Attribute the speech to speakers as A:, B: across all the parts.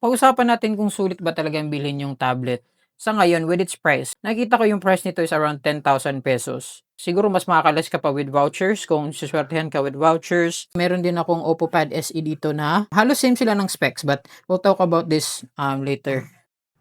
A: Pag-usapan natin kung sulit ba talagang bilhin yung tablet. Sa ngayon, with its price, nakita ko yung price nito is around 10,000 pesos. Siguro mas makakalas ka pa with vouchers kung suswertehan ka with vouchers. Meron din akong Oppo Pad SE dito na halos same sila ng specs but we'll talk about this later.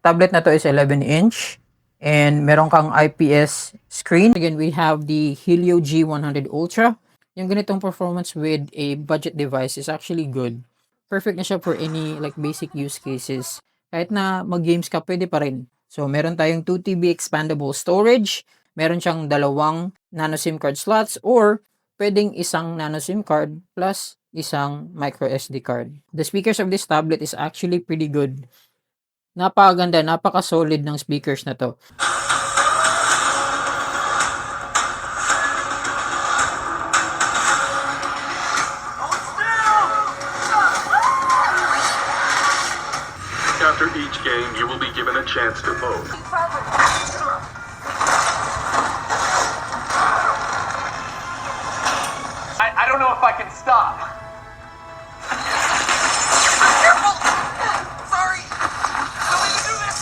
A: Tablet na to is 11-inch and meron kang IPS screen. Again, we have the Helio G100 Ultra. Yung ganitong performance with a budget device is actually good. Perfect na siya for any like basic use cases. Kahit na mag-games ka, pwede pa rin. So, meron tayong 2 TB expandable storage. Meron siyang dalawang nano SIM card slots or pwedeng isang nano SIM card plus isang micro SD card. The speakers of this tablet is actually pretty good. Napakaganda, napaka-solid ng speakers na to.
B: After each game, you will be given a chance to vote.
C: I don't know if I can stop.
D: Careful! Sorry! How will you do this?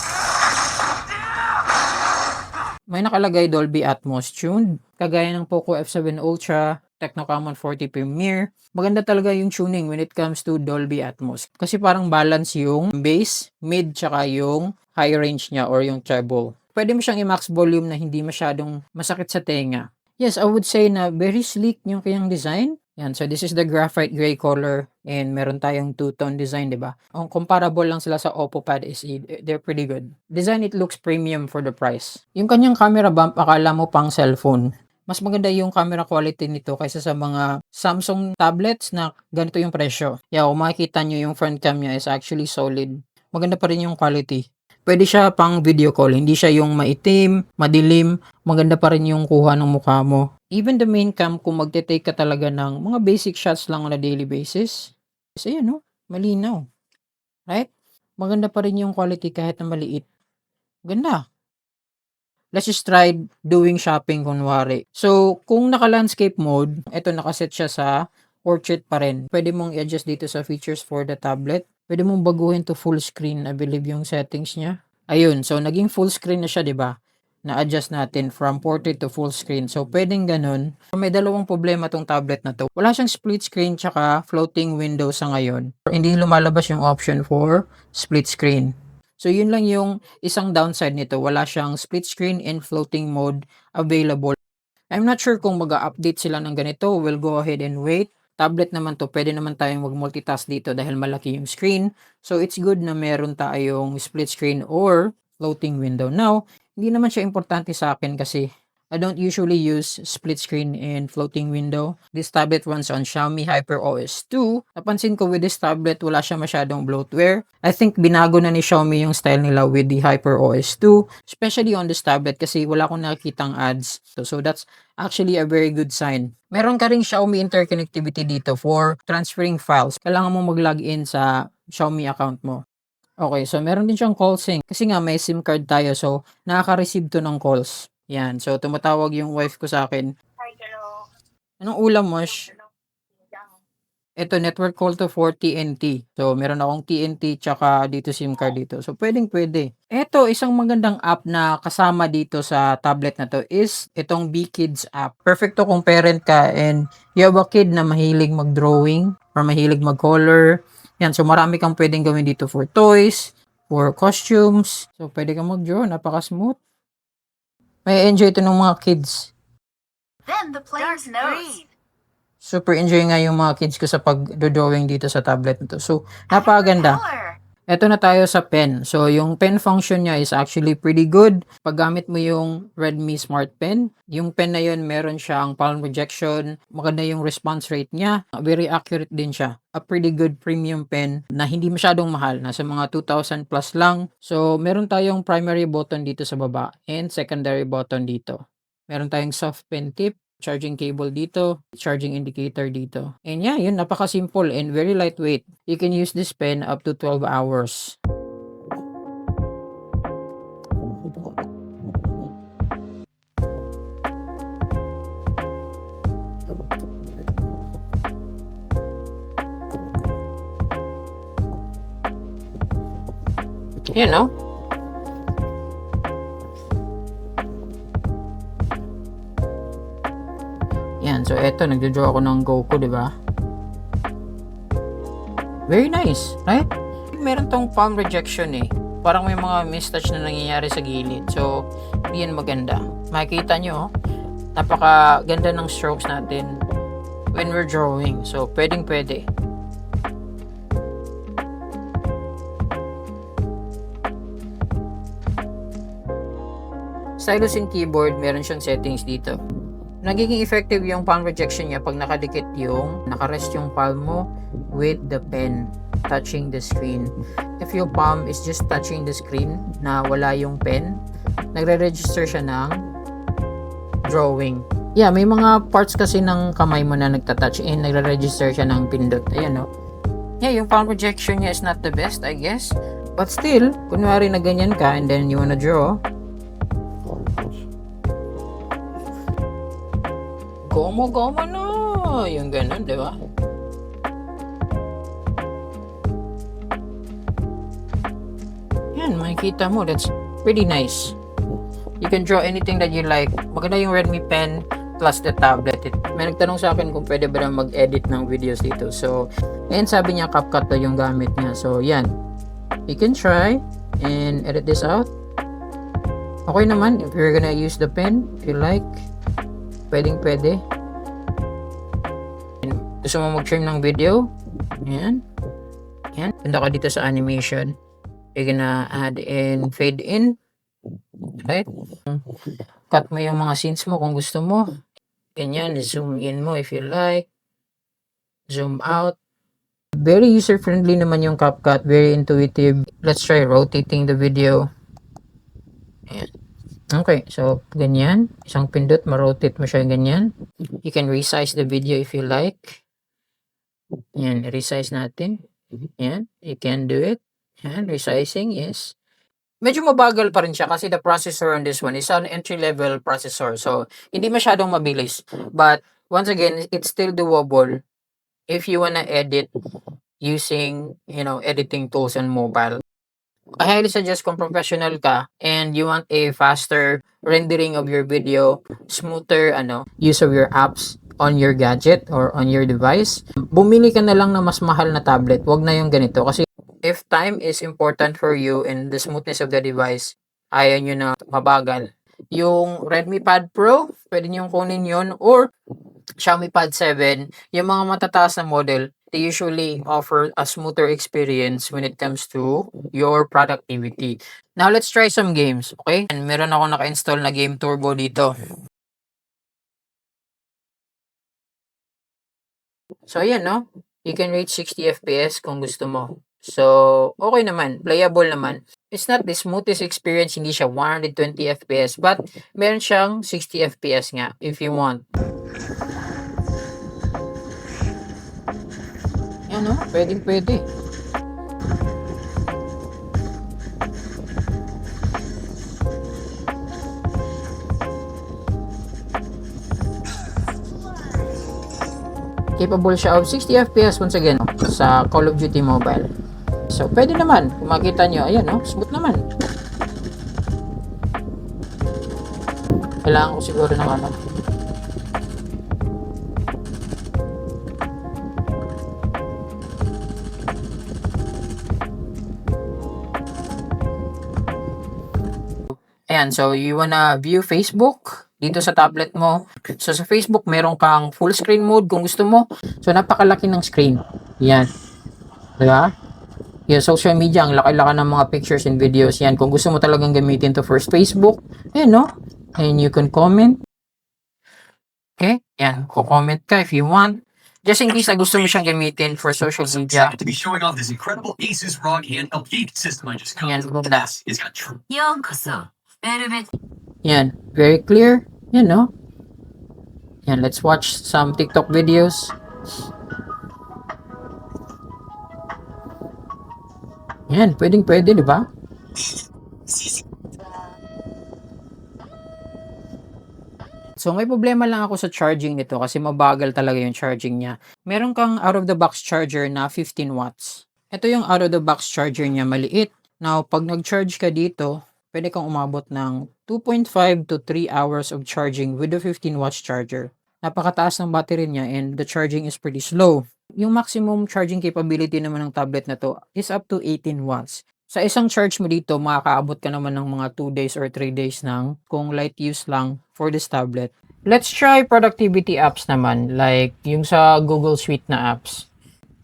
A: May nakalagay Dolby Atmos tuned, kagaya ng Poco F7 Ultra, Tecno Camon 40 Premier. Maganda talaga yung tuning when it comes to Dolby Atmos. Kasi parang balance yung bass, mid, tsaka yung high range niya or yung treble. Pwede mo siyang i-max volume na hindi masyadong masakit sa tenga. Yes, I would say na very sleek yung kanyang design. Yan, so this is the graphite gray color and meron tayong two-tone design, di ba? Ang comparable lang sila sa Oppo Pad SE, they're pretty good. Design, it looks premium for the price. Yung kanyang camera bump, akala mo pang cellphone. Mas maganda yung camera quality nito kaysa sa mga Samsung tablets na ganito yung presyo. Yeah, kung makikita nyo yung front cam niya is actually solid. Maganda pa rin yung quality. Pwede siya pang video call, hindi siya yung maitim, madilim, maganda pa rin yung kuha ng mukha mo. Even the main cam, kung magte-take ka talaga ng mga basic shots lang on a daily basis, is ayan no, malinaw. Right? Maganda pa rin yung quality kahit na maliit. Ganda. Let's just try doing shopping kunwari. So, kung naka-landscape mode, ito nakaset siya sa portrait pa rin. Pwede mong i-adjust dito sa features for the tablet. Pwede mong baguhin to full screen, I believe yung settings niya. Ayun, so naging full screen na siya, di ba? Na-adjust natin from portrait to full screen. So, pwedeng ganun. May dalawang problema tong tablet na to. Wala siyang split screen tsaka floating window sa ngayon. Hindi lumalabas yung option for split screen. So, yun lang yung isang downside nito. Wala siyang split screen and floating mode available. I'm not sure kung mag-update sila ng ganito. We'll go ahead and wait. Tablet naman to, pwede naman tayong mag-multitask dito dahil malaki yung screen. So, it's good na meron tayong split screen or floating window. Now, hindi naman siya importante sa akin kasi I don't usually use split screen and floating window. This tablet runs on Xiaomi HyperOS 2. Napansin ko with this tablet, wala siya masyadong bloatware. I think binago na ni Xiaomi yung style nila with the HyperOS 2, especially on this tablet kasi wala akong nakikitang ads. So that's actually a very good sign. Meron ka ring Xiaomi interconnectivity dito for transferring files. Kailangan mo mag-login sa Xiaomi account mo. Okay, so meron din siyang call sync. Kasi nga may SIM card tayo, so nakaka-receive to ng calls. Yan, so tumatawag yung wife ko sa akin. Anong ulam mo? Ito, network call to for TNT. So, meron akong TNT tsaka dito SIM card dito. So, pwede. Ito, isang magandang app na kasama dito sa tablet na to is itong BKids app. Perfect to kung parent ka and you have a kid na mahilig mag-drawing or mahilig mag-color. Yan, so marami kang pwedeng gawin dito for toys, for costumes. So, pwede kang mag-draw. Napaka-smooth. May enjoy ito ng mga kids.
D: Then the player's nose.
A: Super enjoy nga yung mga kids ko sa pag-drawing dito sa tablet nito. So, napakaganda. Eto na tayo sa pen. So, yung pen function niya is actually pretty good. Pag gamit mo yung Redmi Smart Pen, yung pen na yun, meron siyang palm projection. Maganda yung response rate niya. Very accurate din siya. A pretty good premium pen na hindi masyadong mahal. Nasa mga 2,000 plus lang. So, meron tayong primary button dito sa baba and secondary button dito. Meron tayong soft pen tip, charging cable dito, charging indicator dito. And yeah, yun, napaka-simple and very lightweight. You can use this pen up to 12 hours. You know? Yan, so eto, nagjo-draw ako ng Goku, di ba? Very nice, right? Meron tong palm rejection eh. Parang may mga mistouch na nangyayari sa gilid. So, hindi yan maganda. Makikita nyo, napaka ganda ng strokes natin when we're drawing. So, pwedeng pwede. Stylus and keyboard, meron siyang settings dito. Nagiging effective yung palm rejection niya pag nakadikit yung, nakarest yung palm mo with the pen touching the screen. If your palm is just touching the screen na wala yung pen, nagre-register siya ng drawing. Yeah, may mga parts kasi ng kamay mo na nagtatouch and nagre-register siya ng pindot. Ayan, no? Yeah, yung palm rejection niya is not the best, I guess. But still, kunwari na ganyan ka and then you wanna draw, gomo-gomo na! Yung ganun, di ba? Yan, makikita mo. That's pretty nice. You can draw anything that you like. Maganda yung Redmi Pen plus the tablet. May nagtanong sa akin kung pwede ba na mag-edit ng videos dito. So, and sabi niya CapCut daw yung gamit niya. So, yan. You can try and edit this out. Okay naman, if you're gonna use the pen, if you like, pwedeng pwede. Gusto mo mag-trim ng video? Yan. Yan. Punta ka dito sa animation. You're gonna add in fade in. Right? Cut mo yung mga scenes mo kung gusto mo. Ganyan. Zoom in mo if you like. Zoom out. Very user-friendly naman yung CapCut. Very intuitive. Let's try rotating the video. Ayan. Okay, so ganyan. Isang pindot, ma-rotate mo siya ganyan. You can resize the video if you like. Yan, resize natin. Yan, you can do it. Yan, resizing, yes. Medyo mabagal pa rin siya kasi the processor on this one is an entry-level processor. So, hindi masyadong mabilis. But, once again, it's still doable if you wanna edit using, editing tools on mobile. I highly suggest kung professional ka and you want a faster rendering of your video, smoother use of your apps on your gadget or on your device, bumili ka na lang na mas mahal na tablet. Wag na yung ganito kasi if time is important for you and the smoothness of the device, ayaw nyo na mabagal. Yung Redmi Pad Pro, pwede nyo kunin yun, or Xiaomi Pad 7, yung mga matataas na model, they usually offer a smoother experience when it comes to your productivity. Now, let's try some games, okay? And meron ako naka-install na Game Turbo dito. So, ayan, no? You can reach 60 FPS kung gusto mo. So, okay naman. Playable naman. It's not the smoothest experience. Hindi siya 120 FPS. But, meron siyang 60 FPS nga if you want. Yan, no? Pwede. Capable siya of 60 FPS once again sa Call of Duty Mobile. So, pwede naman. Kung makita nyo, ayan, no? Smooth naman. Kailangan ko siguro ng Ayan, so you wanna view Facebook dito sa tablet mo. So sa Facebook, meron kang full screen mode kung gusto mo. So napakalaki ng screen. Yan. Diba? Yung social media, ang laki-laki ng mga pictures and videos. Yan, kung gusto mo talagang gamitin to first Facebook, ayan, no? And you can comment. Okay? Yan, comment ka if you want. Just in case na gusto mo siyang gamitin for social media.
E: To be showing off this incredible Asus ROG handheld gaming system I just got.
A: Yan, ganda.
E: It's got true.
A: Yan, very clear. Yan, no? Yan, let's watch some TikTok videos. Yan, pwede, di ba? So, may problema lang ako sa charging nito kasi mabagal talaga yung charging niya. Meron kang out-of-the-box charger na 15 watts. Ito yung out-of-the-box charger niya, maliit, Now, pag nag-charge ka dito, pwede kang umabot ng 2.5 to 3 hours of charging with the 15 watts charger. Napakataas ng battery niya and the charging is pretty slow. Yung maximum charging capability naman ng tablet na to is up to 18 watts. Sa isang charge mo dito, makakaabot ka naman ng mga 2 days or 3 days ng kung light use lang for this tablet. Let's try productivity apps naman, like yung sa Google Suite na apps.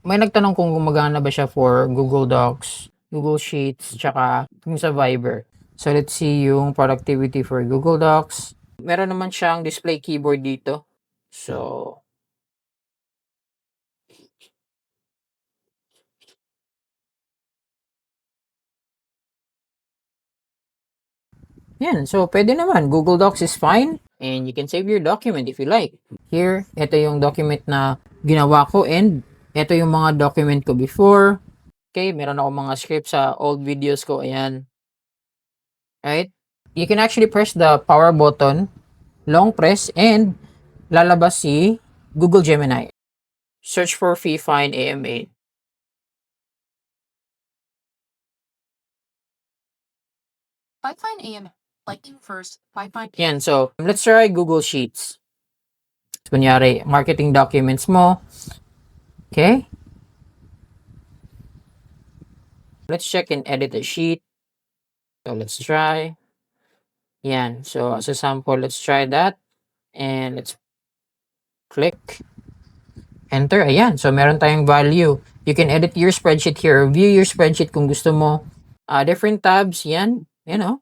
A: May nagtanong kung gumagana ba siya for Google Docs, Google Sheets, tsaka yung sa Viber. So, let's see yung productivity for Google Docs. Meron naman siyang display keyboard dito. So, yan. So, pwede naman. Google Docs is fine. And you can save your document if you like. Here, ito yung document na ginawa ko. And ito yung mga document ko before. Okay, meron ako mga scripts sa old videos ko. Ayan. Right? You can actually press the power button, long press, and lalabas si Google Gemini. Search for Find AM8.
F: Find AM. Lighting first. Find.
A: Yan, so let's try Google Sheets. Kunyari, marketing documents mo. Okay? Let's check and edit a sheet. So let's try. Yan, so as a sample, let's try that. And let's click. Enter. Ayan, so meron tayong value. You can edit your spreadsheet here, view your spreadsheet kung gusto mo. Different tabs, yan, you know.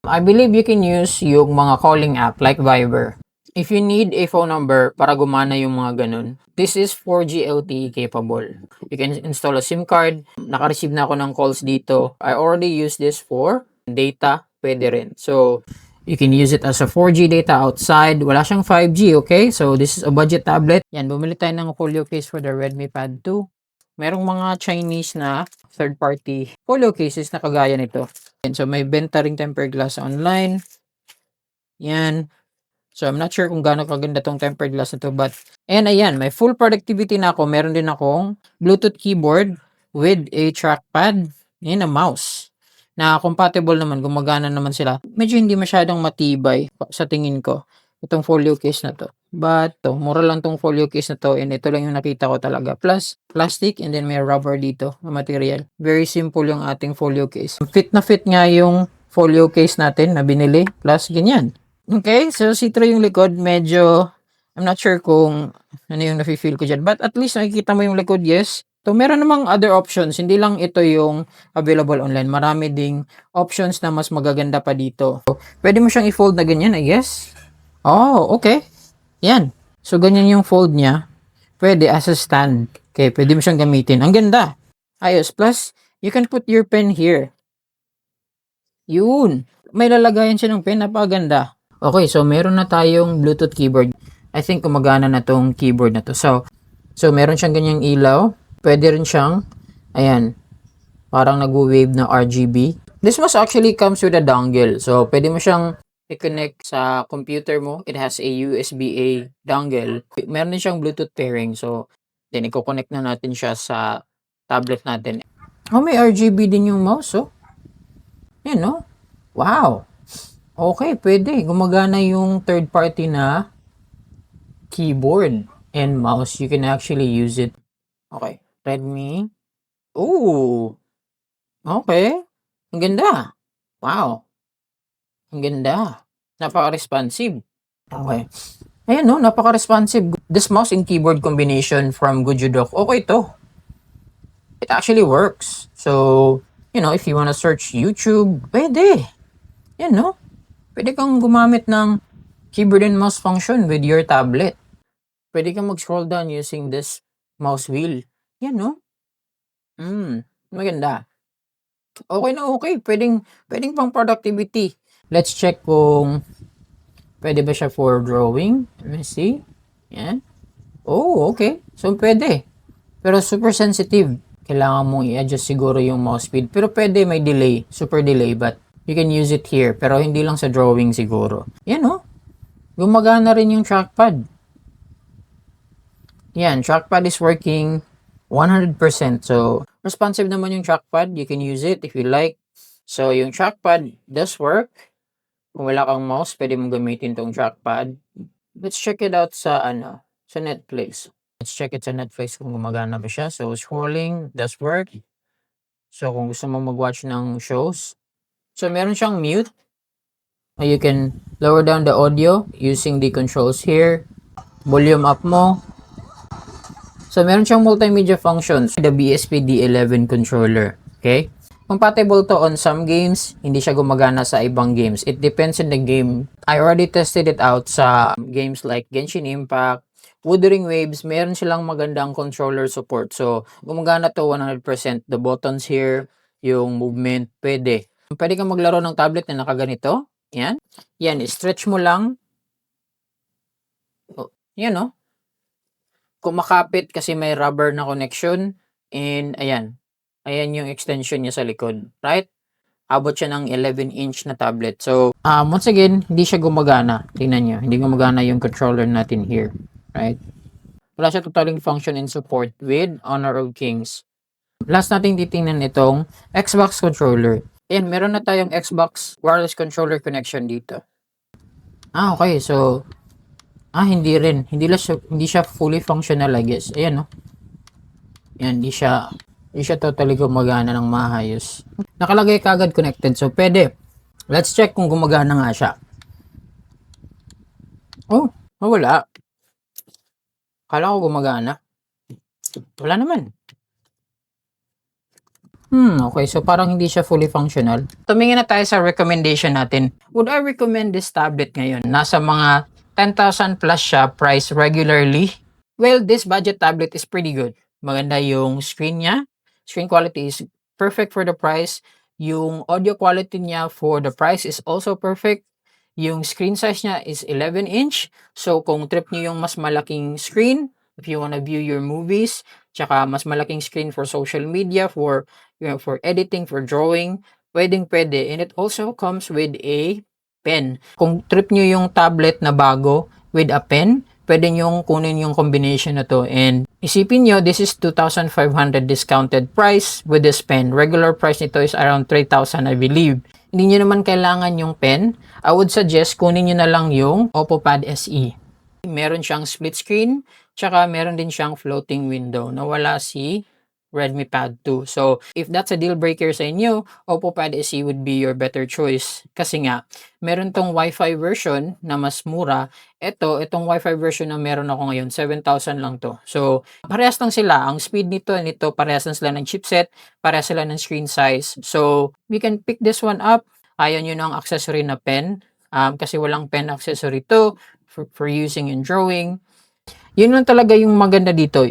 A: I believe you can use yung mga calling app like Viber. If you need a phone number para gumana yung mga ganun, this is 4G LTE capable. You can install a SIM card. Naka-receive na ako ng calls dito. I already use this for data. Pwede rin. So, you can use it as a 4G data outside. Wala siyang 5G, okay? So, this is a budget tablet. Yan, bumili tayo ng folio case for the Redmi Pad 2. Merong mga Chinese na third-party folio cases na kagaya nito. And so, may benta ring tempered glass online. Yan. So, I'm not sure kung gaano kaganda tong tempered glass na to. But, and ayan, may full productivity na ako. Meron din akong Bluetooth keyboard with a trackpad and a mouse. Na compatible naman, gumagana naman sila. Medyo hindi masyadong matibay sa tingin ko itong folio case na to. But, mura lang tong folio case na to and ito lang yung nakita ko talaga. Plus, plastic and then may rubber dito na material. Very simple yung ating folio case. Fit na fit nga yung folio case natin na binili. Plus, ganyan. Okay, so see-through yung likod. Medyo, I'm not sure kung ano yung nafe-feel ko dyan. But at least nakikita mo yung likod, yes. So, meron namang other options. Hindi lang ito yung available online. Marami ding options na mas magaganda pa dito. So, pwede mo siyang i-fold na ganyan, I guess. Oh, okay. Yan. So, ganyan yung fold niya. Pwede as a stand. Okay, pwede mo siyang gamitin. Ang ganda. Ayos. Plus, you can put your pen here. Yun. May lalagayan siya ng pen. Napakaganda. Okay, so meron na tayong Bluetooth keyboard. I think gumagana na tong keyboard na to. So meron siyang ganyang ilaw. Pwede rin siyang, ayan, parang nag-wave na RGB. This must actually comes with a dongle. So, pwede mo siyang i-connect sa computer mo. It has a USB-A dongle. Meron din siyang Bluetooth pairing. So, then i-connect na natin siya sa tablet natin. Oh, may RGB din yung mouse, oh. Yan, no? Wow! Okay, pwede. Gumagana yung third party na keyboard and mouse. You can actually use it. Okay, Redmi. Ooh! Okay. Ang ganda. Wow. Ang ganda. Napaka-responsive. Okay. Ayan, no? Napaka-responsive. This mouse and keyboard combination from Goodudok. Okay to. It actually works. So, you know, if you wanna search YouTube, pwede. Yan, no? Pwede kang gumamit ng keyboard and mouse function with your tablet. Pwede kang mag-scroll down using this mouse wheel. Yan, no? Maganda. Okay na okay. Pwedeng pang productivity. Let's check kung pwede ba siya for drawing. Let me see. Yan. Oh, okay. So, pwede. Pero super sensitive. Kailangan mong i-adjust siguro yung mouse speed. Pero pwede may delay. Super delay. But you can use it here. Pero hindi lang sa drawing siguro. Yan, no? Gumagana rin yung trackpad. Yan. Trackpad is working 100%. So, responsive naman yung trackpad. You can use it if you like. So, yung trackpad does work. Kung wala kang mouse, pwede mong gamitin tong trackpad. Let's check it out sa sa Netflix. Let's check it sa Netflix kung gumagana ba siya. So, scrolling does work. So, kung gusto mo mag-watch ng shows. So, meron siyang mute. You can lower down the audio using the controls here. Volume up mo. So, meron siyang multimedia functions. The BSP D11 controller. Okay? Compatible to on some games. Hindi siya gumagana sa ibang games. It depends on the game. I already tested it out sa games like Genshin Impact, Wuthering Waves. Meron silang magandang controller support. So, gumagana to 100%. The buttons here, yung movement, pwede. Pwede kang maglaro ng tablet na nakaganito. Yan. Yan, stretch mo lang. Oh, yan, no? Kumakapit kasi may rubber na connection. And, ayan. Ayan yung extension niya sa likod. Right? Abot siya ng 11-inch na tablet. So, once again, hindi siya gumagana. Tingnan nyo. Hindi gumagana yung controller natin here. Right? Wala siya totaling function and support with Honor of Kings. Last natin titingnan itong Xbox controller. Ayan, meron na tayong Xbox wireless controller connection dito. Okay. So, hindi rin. Hindi siya fully functional, I guess. Ayan, no? Ayan, hindi siya totally gumagana ng maayos. Nakalagay kagad connected. So, pwede. Let's check kung gumagana nga siya. Oh, wala. Kala ko gumagana. Wala naman. Okay. So, parang hindi siya fully functional. Tumingin na tayo sa recommendation natin. Would I recommend this tablet ngayon? Nasa mga 10,000 plus siya price regularly. Well, this budget tablet is pretty good. Maganda yung screen niya. Screen quality is perfect for the price. Yung audio quality niya for the price is also perfect. Yung screen size niya is 11-inch. So, kung trip niyo yung mas malaking screen, if you wanna view your movies, tsaka mas malaking screen for social media, for editing, for drawing, pwede. And it also comes with a pen. Kung trip nyo yung tablet na bago with a pen, pwede nyo kunin yung combination na to. And isipin nyo, this is 2,500 discounted price with this pen. Regular price nito is around 3,000, I believe. Hindi nyo naman kailangan yung pen. I would suggest kunin nyo na lang yung Oppo Pad SE. Meron siyang split screen, tsaka meron din siyang floating window. Nawala si Redmi Pad 2. So, if that's a deal breaker sa inyo, Oppo Pad SE would be your better choice. Kasi nga, meron tong Wi-Fi version na mas mura. Itong Wi-Fi version na meron ako ngayon, 7,000 lang to. So, parehas lang sila. Ang speed nito, parehas lang sila ng chipset, parehas sila ng screen size. So, we can pick this one up. Ayaw nyo ng accessory na pen. Kasi walang pen accessory to for using in drawing. Yun lang talaga yung maganda dito.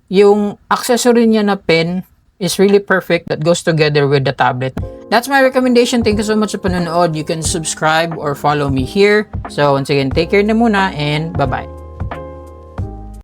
A: Yung accessory niya na pen is really perfect that goes together with the tablet. That's my recommendation. Thank you so much sa panonood. You can subscribe or follow me here. So once again, take care na muna and bye-bye.